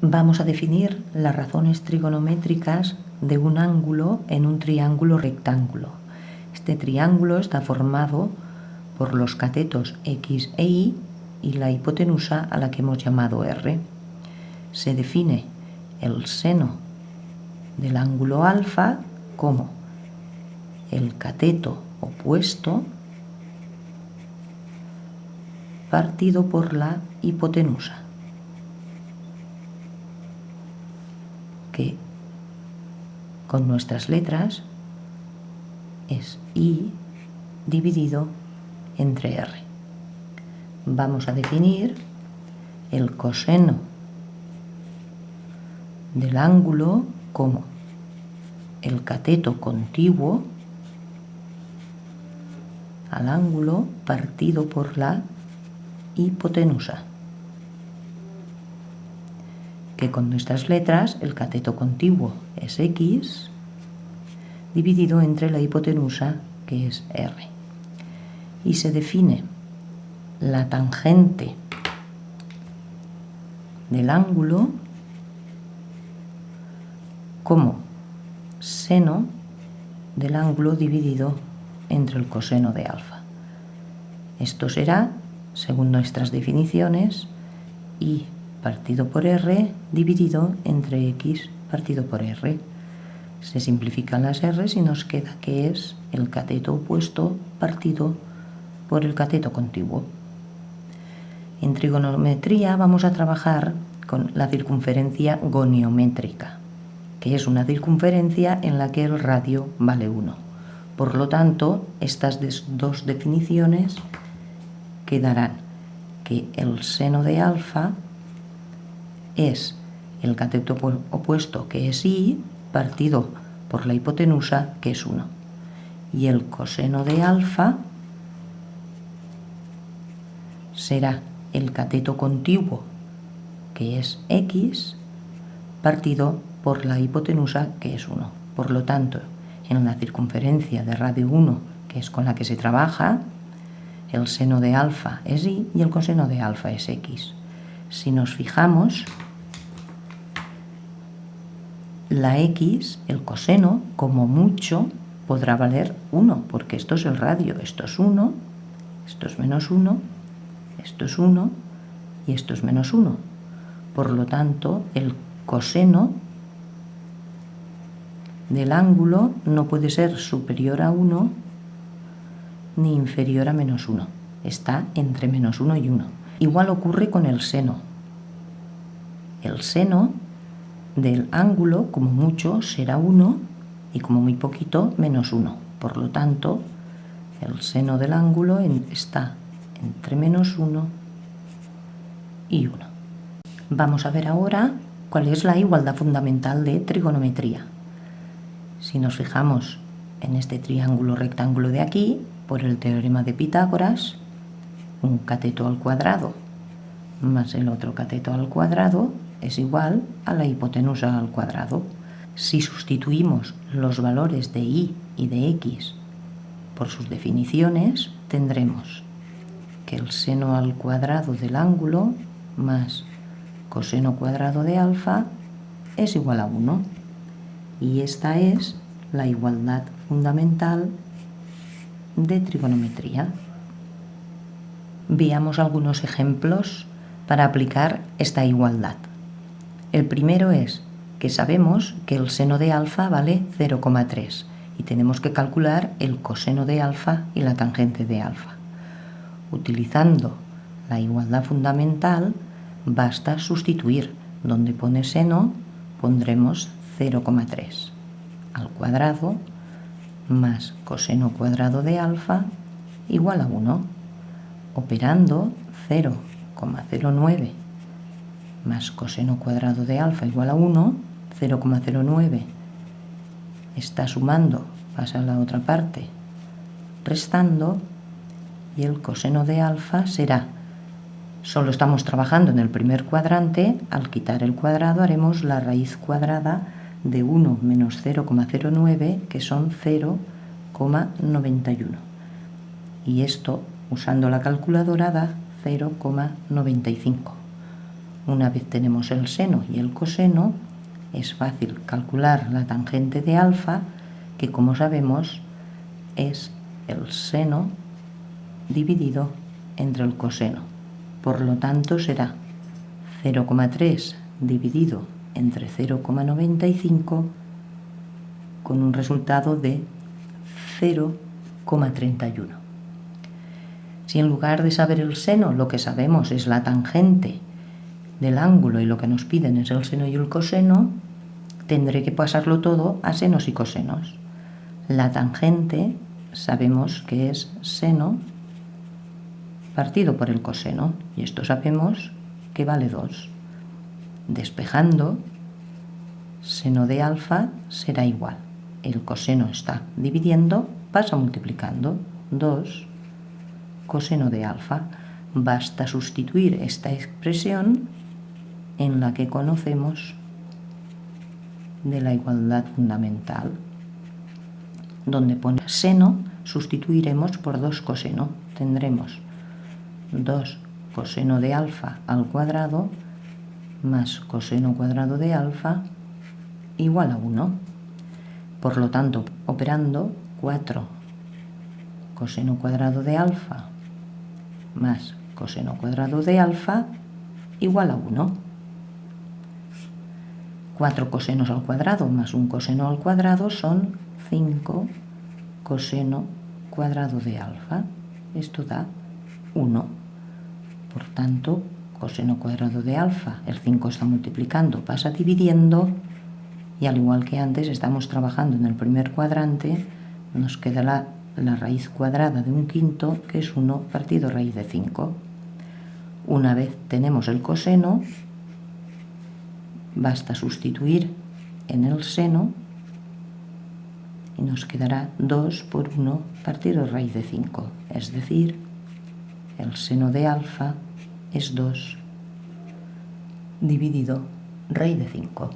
Vamos a definir las razones trigonométricas de un ángulo en un triángulo rectángulo. Este triángulo está formado por los catetos X e Y y la hipotenusa a la que hemos llamado R. Se define el seno del ángulo alfa como el cateto opuesto partido por la hipotenusa, que con nuestras letras es Y dividido entre R. Vamos a definir el coseno del ángulo como el cateto contiguo al ángulo partido por la hipotenusa, que con nuestras letras el cateto contiguo es X dividido entre la hipotenusa, que es R. Y se define la tangente del ángulo como seno del ángulo dividido entre el coseno de alfa. Esto será, según nuestras definiciones, Y partido por R dividido entre X partido por R. Se simplifican las R's y nos queda que es el cateto opuesto partido por el cateto contiguo. En trigonometría vamos a trabajar con la circunferencia goniométrica, que es una circunferencia en la que el radio vale 1. Por lo tanto, estas dos definiciones quedarán que el seno de alfa es el cateto opuesto, que es Y, partido por la hipotenusa, que es 1. Y el coseno de alfa será el cateto contiguo, que es X, partido por la hipotenusa, que es 1. Por lo tanto, en la circunferencia de radio 1, que es con la que se trabaja, el seno de alfa es Y y el coseno de alfa es X. Si nos fijamos, la X, el coseno, como mucho, podrá valer 1, porque esto es el radio. Esto es 1, esto es menos 1, esto es 1 y esto es menos 1. Por lo tanto, el coseno del ángulo no puede ser superior a 1 ni inferior a menos 1. Está entre menos 1 y 1. Igual ocurre con el seno. El seno del ángulo, como mucho, será 1 y como muy poquito, menos 1. Por lo tanto, el seno del ángulo está entre menos 1 y 1. Vamos a ver ahora cuál es la igualdad fundamental de trigonometría. Si nos fijamos en este triángulo rectángulo de aquí, por el teorema de Pitágoras, un cateto al cuadrado más el otro cateto al cuadrado es igual a la hipotenusa al cuadrado. Si sustituimos los valores de Y y de X por sus definiciones, tendremos que el seno al cuadrado del ángulo más coseno cuadrado de alfa es igual a 1. Y esta es la igualdad fundamental de trigonometría. Veamos algunos ejemplos para aplicar esta igualdad. El primero es que sabemos que el seno de alfa vale 0,3 y tenemos que calcular el coseno de alfa y la tangente de alfa. Utilizando la igualdad fundamental, basta sustituir. Donde pone seno, pondremos 0,3 al cuadrado más coseno cuadrado de alfa igual a 1. Operando 0,09 más coseno cuadrado de alfa igual a 1, 0,09 está sumando, pasa a la otra parte, restando, y el coseno de alfa será, solo estamos trabajando en el primer cuadrante, al quitar el cuadrado haremos la raíz cuadrada de 1 menos 0,09, que son 0,91. Y esto, usando la calculadora, da 0,95. Una vez tenemos el seno y el coseno, es fácil calcular la tangente de alfa, que como sabemos es el seno dividido entre el coseno. Por lo tanto será 0,3 dividido entre 0,95 con un resultado de 0,31. Si en lugar de saber el seno lo que sabemos es la tangente del ángulo y lo que nos piden es el seno y el coseno, tendré que pasarlo todo a senos y cosenos. La tangente sabemos que es seno partido por el coseno, y esto sabemos que vale 2. Despejando, seno de alfa será igual. El coseno está dividiendo, pasa multiplicando. 2 coseno de alfa. Basta sustituir esta expresión en la que conocemos de la igualdad fundamental. Donde pone seno, sustituiremos por 2 coseno. Tendremos 2 coseno de alfa al cuadrado más coseno cuadrado de alfa igual a 1. Por lo tanto, operando, 4 coseno cuadrado de alfa más coseno cuadrado de alfa igual a 1. 4 cosenos al cuadrado más un coseno al cuadrado son 5 coseno cuadrado de alfa. Esto da 1. Por tanto, coseno cuadrado de alfa, el 5 está multiplicando, pasa dividiendo, y al igual que antes estamos trabajando en el primer cuadrante, nos quedará la raíz cuadrada de un quinto, que es 1 partido raíz de 5. Una vez tenemos el coseno, basta sustituir en el seno y nos quedará 2 por 1 partido raíz de 5, es decir, el seno de alfa es 2 dividido raíz de 5.